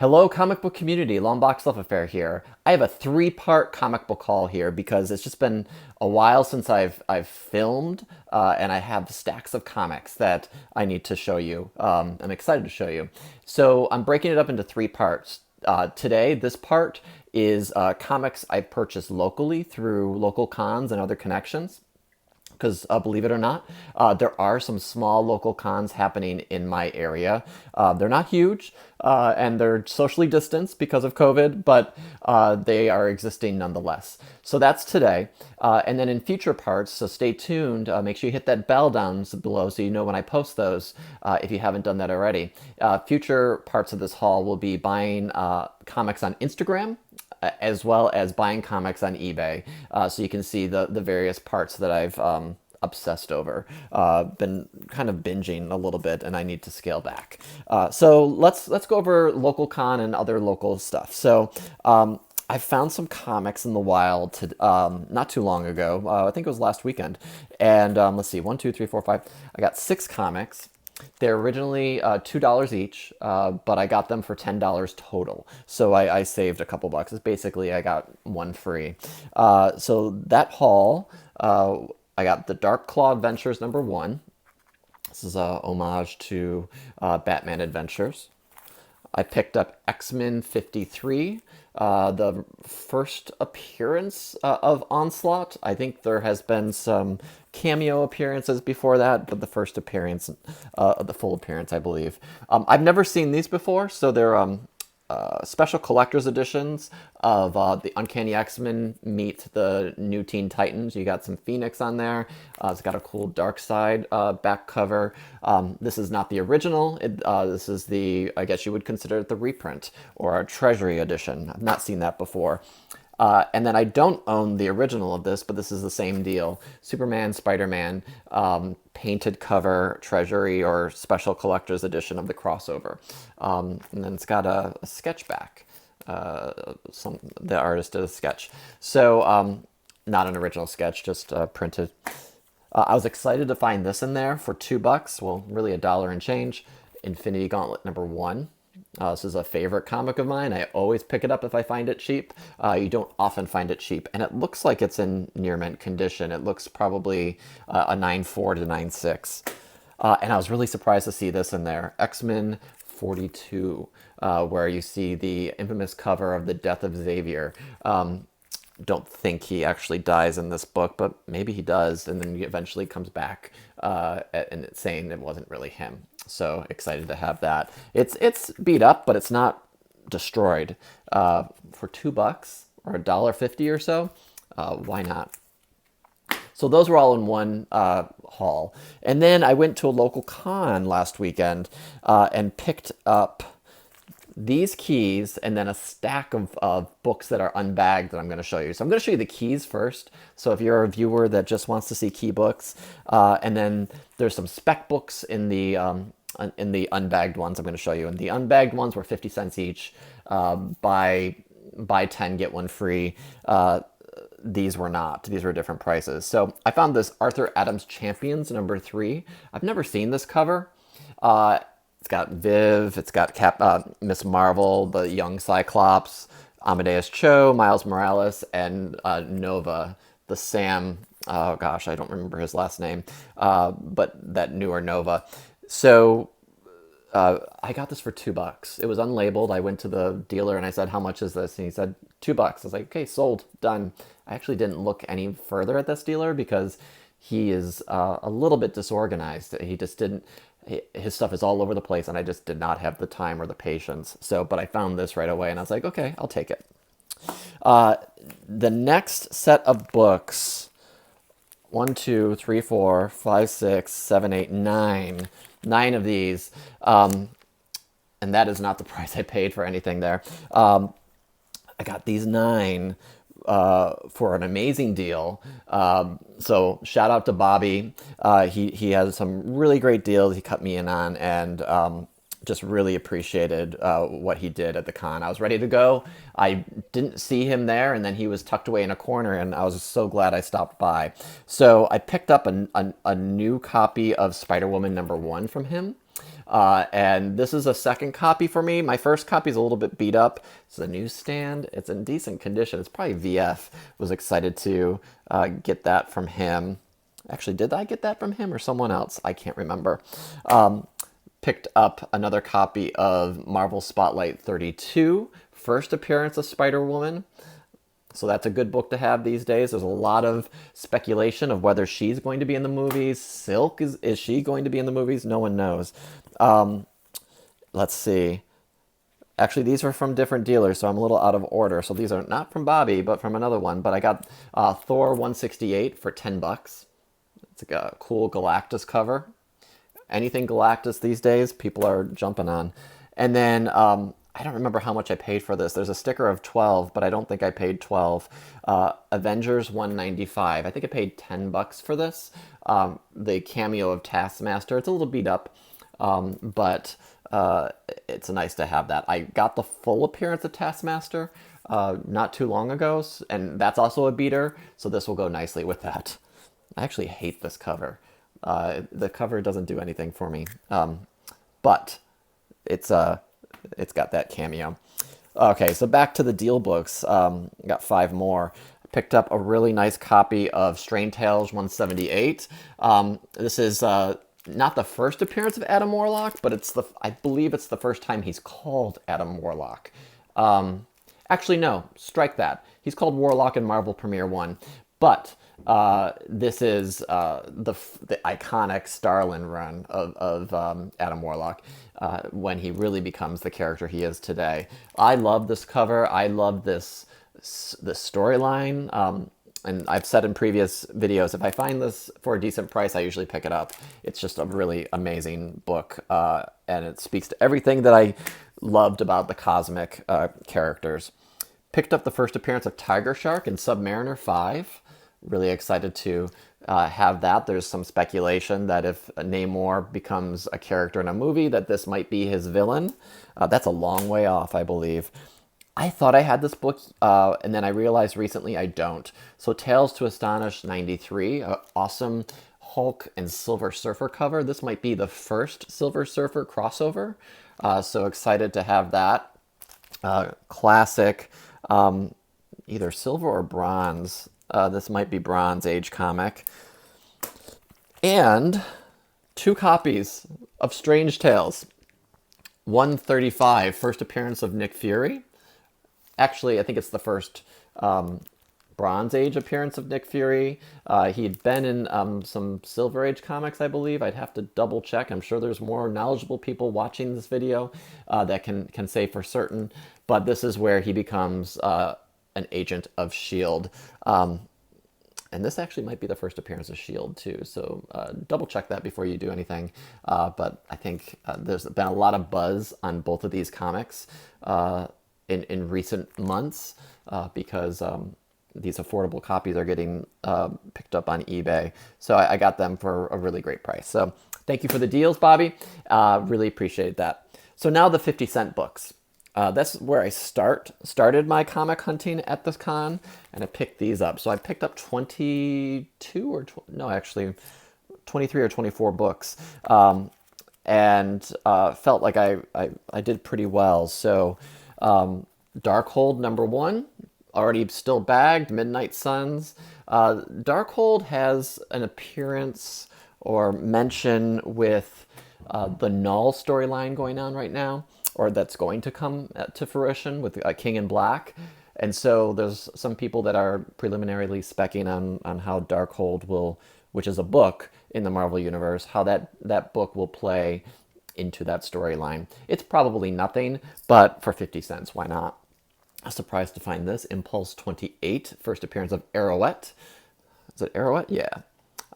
Hello, comic book community. Long Box Love Affair here. I have a three-part comic book haul here because it's just been a while since I've filmed, and I have stacks of comics that I need to show you. I'm excited to show you. So I'm breaking it up into three parts. Today, this part is comics I purchased locally through local cons and other connections because believe it or not, there are some small local cons happening in my area. They're not huge, and they're socially distanced because of COVID, but they are existing nonetheless. So that's today. And then in future parts, so stay tuned. Make sure you hit that bell down below so you know when I post those if you haven't done that already. Future parts of this haul will be buying comics on Instagram, as well as buying comics on eBay, so you can see the various parts that I've obsessed over. Been kind of binging a little bit, and I need to scale back. So let's go over local con and other local stuff. So I found some comics in the wild not too long ago. I think it was last weekend, and let's see, 1, 2, 3, 4, 5. I got 6 comics. They're originally $2 each, but I got them for $10 total. So I saved a couple bucks. It's basically, I got one free. So that haul, I got the Dark Claw Adventures #1. This is a homage to Batman Adventures. I picked up X-Men 53, the first appearance of Onslaught. I think there has been some cameo appearances before that, but the first appearance, the full appearance, I believe. I've never seen these before, so they're special collector's editions of the Uncanny X-Men meet the new Teen Titans. You got some Phoenix on there. It's got a cool Dark Side back cover. This is not the original. This is the, I guess you would consider it the reprint or a Treasury edition. I've not seen that before. And then I don't own the original of this, but this is the same deal. Superman, Spider-Man, painted cover, Treasury, or special collector's edition of the crossover. And then it's got a sketch back. The artist did a sketch. So not an original sketch, just printed. I was excited to find this in there for $2. Well, really $1 and change. Infinity Gauntlet #1. This is a favorite comic of mine. I always pick it up if I find it cheap. You don't often find it cheap. And it looks like it's in near mint condition. It looks probably a 9.4 to 9.6. And I was really surprised to see this in there. X-Men 42, where you see the infamous cover of the death of Xavier. Don't think he actually dies in this book, but maybe he does, and then he eventually comes back and it's saying it wasn't really him. So excited to have that. It's beat up, but it's not destroyed. For $2 or $1.50 or so, why not? So those were all in one haul. And then I went to a local con last weekend and picked up these keys and then a stack of books that are unbagged that I'm going to show you. So I'm going to show you the keys first. So if you're a viewer that just wants to see key books, and then there's some spec books in the unbagged ones I'm going to show you. And the unbagged ones were 50 cents each. Buy 10, get one free. These were not. These were different prices. So I found this Arthur Adams Champions #3. I've never seen this cover. It's got Viv, it's got Miss Marvel, the young Cyclops, Amadeus Cho, Miles Morales, and Nova, the Sam, oh gosh, I don't remember his last name, but that newer Nova. So I got this for $2. It was unlabeled. I went to the dealer and I said, how much is this? And he said, $2. I was like, okay, sold, done. I actually didn't look any further at this dealer because he is a little bit disorganized. He just didn't, his stuff is all over the place, and I just did not have the time or the patience. So, but I found this right away, and I was like, okay, I'll take it. The next set of books, 1, 2, 3, 4, 5, 6, 7, 8, 9. 9 of these, and that is not the price I paid for anything there. I got these 9 for an amazing deal. So shout out to Bobby. He has some really great deals he cut me in on, and just really appreciated what he did at the con. I was ready to go. I didn't see him there, and then he was tucked away in a corner, and I was so glad I stopped by. So I picked up a new copy of Spider-Woman #1 from him. And this is a second copy for me. My first copy is a little bit beat up. It's a newsstand. It's in decent condition. It's probably VF. Was excited to get that from him. Actually, did I get that from him or someone else? I can't remember. Picked up another copy of Marvel Spotlight 32, first appearance of Spider-Woman. So that's a good book to have these days. There's a lot of speculation of whether she's going to be in the movies. Silk, is she going to be in the movies? No one knows. Let's see. Actually, these are from different dealers, so I'm a little out of order. So these are not from Bobby, but from another one. But I got Thor 168 for $10. It's a cool Galactus cover. Anything Galactus these days, people are jumping on. And then I don't remember how much I paid for this. There's a sticker of 12, but I don't think I paid 12. Avengers 195. I think I paid $10 for this. The cameo of Taskmaster. It's a little beat up, but it's nice to have that. I got the full appearance of Taskmaster not too long ago, and that's also a beater, so this will go nicely with that. I actually hate this cover. The cover doesn't do anything for me, but it's got that cameo. Okay, so back to the deal books. Got 5 more. I picked up a really nice copy of Strange Tales 178. This is not the first appearance of Adam Warlock, but I believe it's the first time he's called Adam Warlock. Actually, no, strike that. He's called Warlock in Marvel Premiere 1, but this is the iconic Starlin run of Adam Warlock when he really becomes the character he is today. I love this cover. I love this storyline. And I've said in previous videos, if I find this for a decent price, I usually pick it up. It's just a really amazing book, and it speaks to everything that I loved about the cosmic characters. Picked up the first appearance of Tiger Shark in Submariner 5. Really excited to have that. There's some speculation that if Namor becomes a character in a movie, that this might be his villain. That's a long way off, I believe. I thought I had this book, and then I realized recently I don't. So Tales to Astonish 93, awesome Hulk and Silver Surfer cover. This might be the first Silver Surfer crossover. So excited to have that. Classic, either silver or bronze. This might be Bronze Age comic. And 2 copies of Strange Tales. 135, first appearance of Nick Fury. Actually, I think it's the first Bronze Age appearance of Nick Fury. He had been in some Silver Age comics, I believe. I'd have to double check. I'm sure there's more knowledgeable people watching this video that can say for certain. But this is where he becomes an agent of S.H.I.E.L.D. And this actually might be the first appearance of S.H.I.E.L.D. too, so double check that before you do anything. But I think there's been a lot of buzz on both of these comics in recent months because these affordable copies are getting picked up on eBay. So I got them for a really great price. So thank you for the deals, Bobby. Really appreciate that. So now the 50-cent books. That's where I started my comic hunting at this con, and I picked these up. So I picked up 22 or no, actually 23 or 24 books, and felt like I did pretty well. So Darkhold #1, already still bagged. Midnight Suns. Darkhold has an appearance or mention with the Null storyline going on right now, or that's going to come to fruition with King in Black. And so there's some people that are preliminarily specking on how Darkhold will, which is a book in the Marvel Universe, how that book will play into that storyline. It's probably nothing, but for 50 cents, why not? I was surprised to find this. Impulse 28, first appearance of Arrowette. Is it Arrowette? Yeah.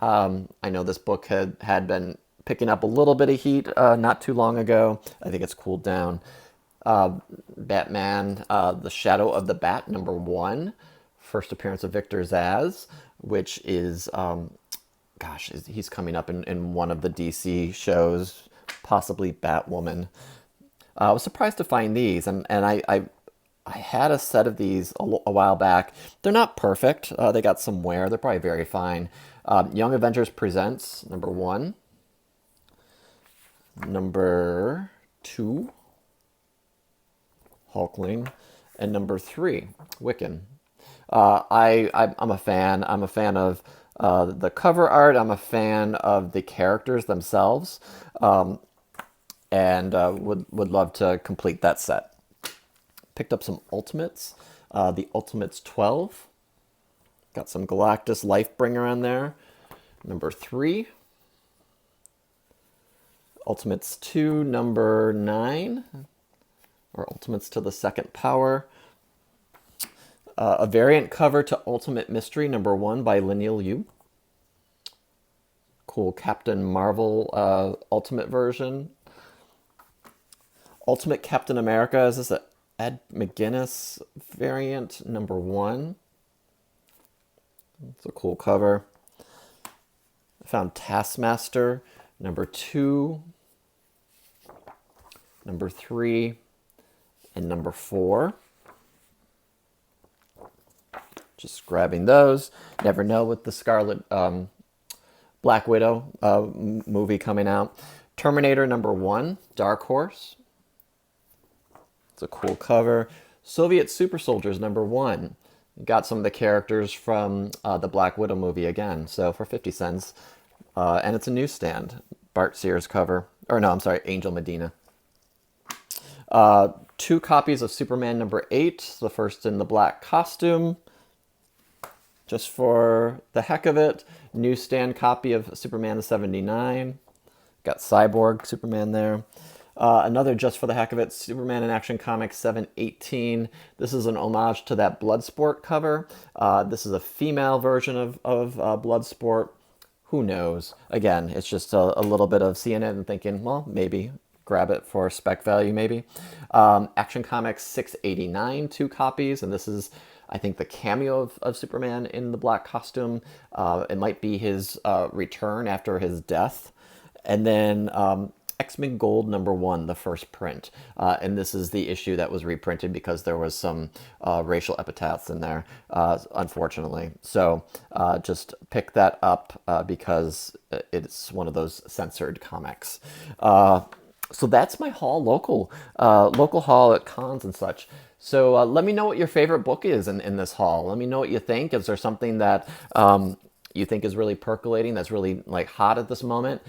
I know this book had been picking up a little bit of heat not too long ago. I think it's cooled down. Batman, The Shadow of the Bat, #1, first appearance of Victor Zsasz, which is, he's coming up in one of the DC shows, possibly Batwoman. I was surprised to find these, and I had a set of these a while back. They're not perfect. They got some wear. They're probably very fine. Young Avengers Presents, #1. Number 2, Hulkling, and number 3, Wiccan. I'm a fan. I'm a fan of the cover art. I'm a fan of the characters themselves, and would love to complete that set. Picked up some Ultimates. The Ultimates 12. Got some Galactus Lifebringer on there. Number 3. Ultimates 2, number 9. Or Ultimates to the Second Power. A variant cover to Ultimate Mystery number 1 by Lineal U. Cool Captain Marvel Ultimate version. Ultimate Captain America, is this a Ed McGuinness variant number 1? It's a cool cover. I found Taskmaster number 2, number 3, and number 4. Just grabbing those. Never know with the Scarlet Black Widow movie coming out. Terminator number 1, Dark Horse. It's a cool cover. Soviet Super Soldiers number 1. Got some of the characters from the Black Widow movie again. So for 50 cents. And it's a newsstand. Bart Sears cover. Or no, I'm sorry, Angel Medina. 2 copies of Superman number 8. The first in the black costume. Just for the heck of it, newsstand copy of Superman 79. Got Cyborg Superman there. Another just for the heck of it, Superman in Action Comics 718. This is an homage to that Bloodsport cover. This is a female version of Bloodsport. Who knows? Again, it's just a little bit of seeing it and thinking, well, maybe grab it for spec value, maybe. Action Comics 689, 2 copies, and this is, I think, the cameo of Superman in the black costume. It might be his return after his death. And then X-Men Gold number 1, the first print. And this is the issue that was reprinted because there was some racial epithets in there, unfortunately. So just pick that up because it's one of those censored comics. So that's my haul, local haul at cons and such. So let me know what your favorite book is in this haul. Let me know what you think. Is there something that you think is really percolating, that's really like hot at this moment?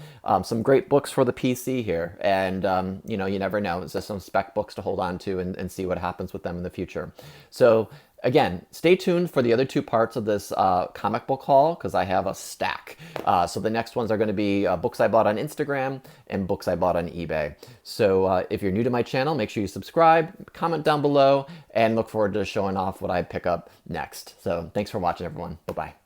Some great books for the PC here. And, you know, you never know. It's just some spec books to hold on to and see what happens with them in the future. So again, stay tuned for the other 2 parts of this comic book haul because I have a stack. So the next ones are going to be books I bought on Instagram and books I bought on eBay. So if you're new to my channel, make sure you subscribe, comment down below, and look forward to showing off what I pick up next. So thanks for watching, everyone. Bye-bye.